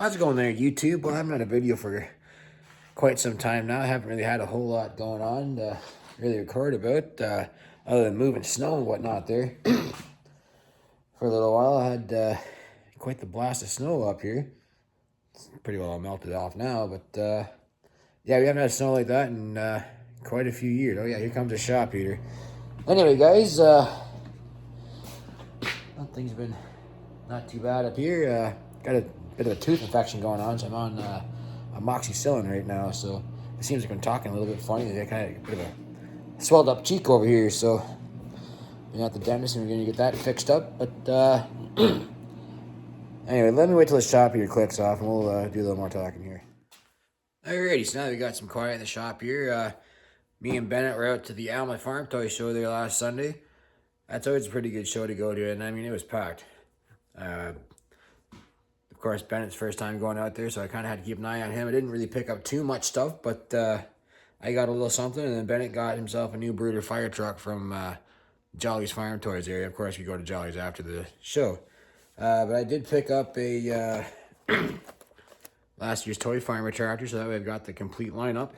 How's it going there, YouTube? Well, I haven't had a video for quite some time now. I haven't really had a whole lot going on to really record about, other than moving snow and whatnot there. For a little while, I had quite the blast of snow up here. It's pretty well all melted off now, but yeah, we haven't had snow like that in quite a few years. Oh yeah, here comes a shop eater. Anyway, guys, things have been not too bad up here. Got a bit of a tooth infection going on, so I'm on amoxicillin right now. So it seems like I'm talking a little bit funny. I kind of a bit of a swelled up cheek over here. So been at the dentist and we're gonna get that fixed up. But anyway, let me wait till the shop here clicks off and we'll do a little more talking here. Alrighty, so now that we got some quiet in the shop here, me and Bennett were out to the Alma Farm Toy Show there last Sunday. That's always a pretty good show to go to, and I mean, it was packed. Of course, Bennett's first time going out there, so I kind of had to keep an eye on him. I didn't really pick up too much stuff, but I got a little something, and then Bennett got himself a new Brooder fire truck from Jolly's Farm Toys area. Of course, we go to Jolly's after the show. But I did pick up a last year's Toy Farmer tractor, so that way I've got the complete lineup.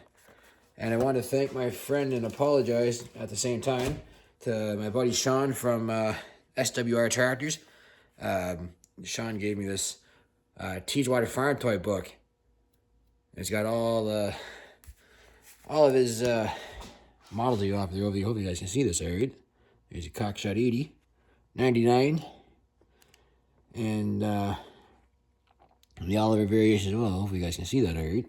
And I want to thank my friend and apologize at the same time to my buddy Sean from SWR Tractors. Sean gave me this Teeswater Farm Toy book. It's got all of his models you off there. Hope you guys can see this, all right? There's a Cockshot 80, 99, and the Oliver variation as well. Hope you guys can see that, all right?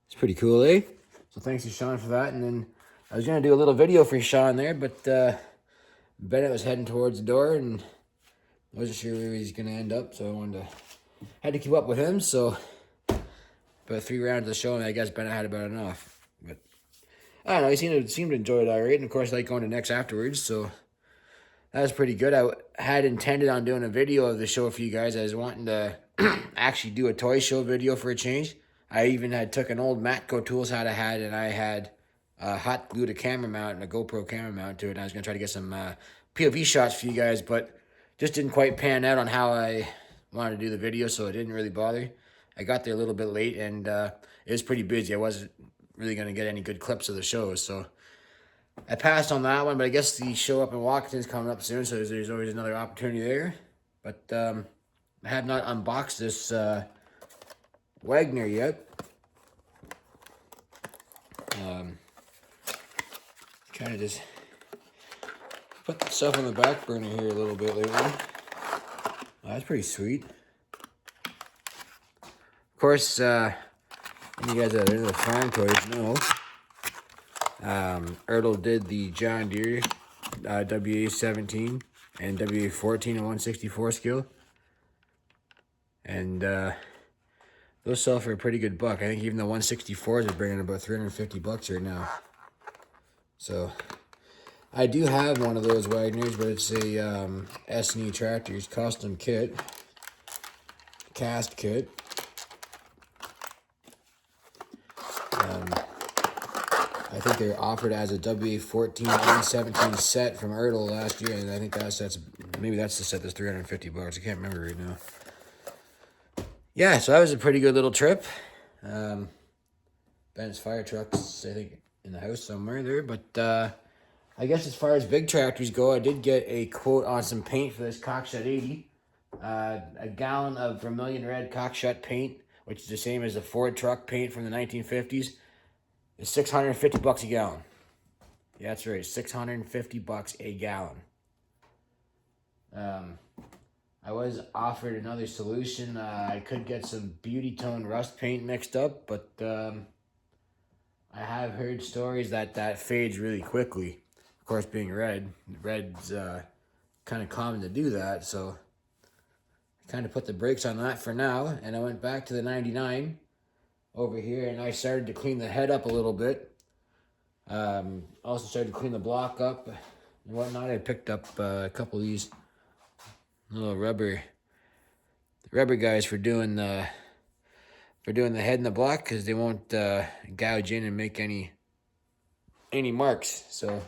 It's pretty cool, eh? So thanks to Sean for that. And then I was going to do a little video for Sean there, but Bennett was heading towards the door and I wasn't sure where he's going to end up, so had to keep up with him. So about 3 rounds of the show, and I guess Bennett had about enough. But I don't know, he seemed to enjoy it all right, and of course I like going to next afterwards, so that was pretty good. I had intended on doing a video of the show for you guys. I was wanting to actually do a toy show video for a change. I even took an old Matco tool set I had, and I had hot glued a camera mount and a GoPro camera mount to it. And I was going to try to get some POV shots for you guys, but just didn't quite pan out on how I wanted to do the video, so it didn't really bother. I got there a little bit late, and it was pretty busy. I wasn't really going to get any good clips of the show, so I passed on that one. But I guess the show up in Washington's coming up soon, so there's always another opportunity there. But I have not unboxed this Wagner yet. Kind of just put the stuff on the back burner here a little bit lately. Oh, that's pretty sweet. Of course, you guys that are into the farm toys know, Ertl did the John Deere WA-17 and WA-14 and 164 scale. And those sell for a pretty good buck. I think even the 164s are bringing about $350 right now. So I do have one of those Wagners, but it's a S&E Tractors custom kit, cast kit. I think they were offered as a WA-14 and 17 set from Ertl last year, and I think maybe that's the set that's $350. I can't remember right now. Yeah, so that was a pretty good little trip. Bennett's fire truck's, I think, in the house somewhere there. But I guess as far as big tractors go, I did get a quote on some paint for this Cockshot 80. A gallon of vermilion red Cockshot paint, which is the same as the Ford truck paint from the 1950s, is $650 a gallon. Yeah, that's right, $650 a gallon. I was offered another solution. I could get some beauty tone rust paint mixed up, but I have heard stories that fades really quickly. Of course, being red's kind of common to do that, so I kind of put the brakes on that for now, and I went back to the 99 over here, and I started to clean the head up a little bit. Also started to clean the block up and whatnot. I picked up a couple of these little rubber guys for doing the head and the block, because they won't gouge in and make any marks. So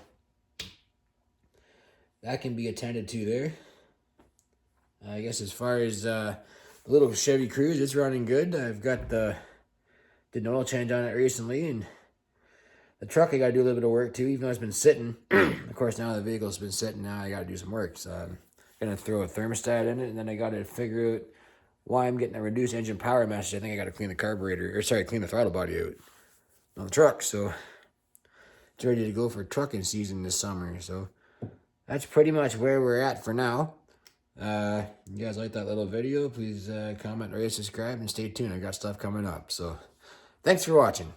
that can be attended to there. I guess as far as the little Chevy Cruze, it's running good. I've got did an oil change on it recently, and the truck I got to do a little bit of work too, even though it's been sitting. Of course, now the vehicle's been sitting, now I got to do some work. So I'm going to throw a thermostat in it, and then I got to figure out why I'm getting a reduced engine power message. I think I got to clean the carburetor, or sorry, clean the throttle body out on the truck. So it's ready to go for trucking season this summer. So that's pretty much where we're at for now. You guys like that little video? Please comment, rate, subscribe, and stay tuned. I got stuff coming up. So thanks for watching.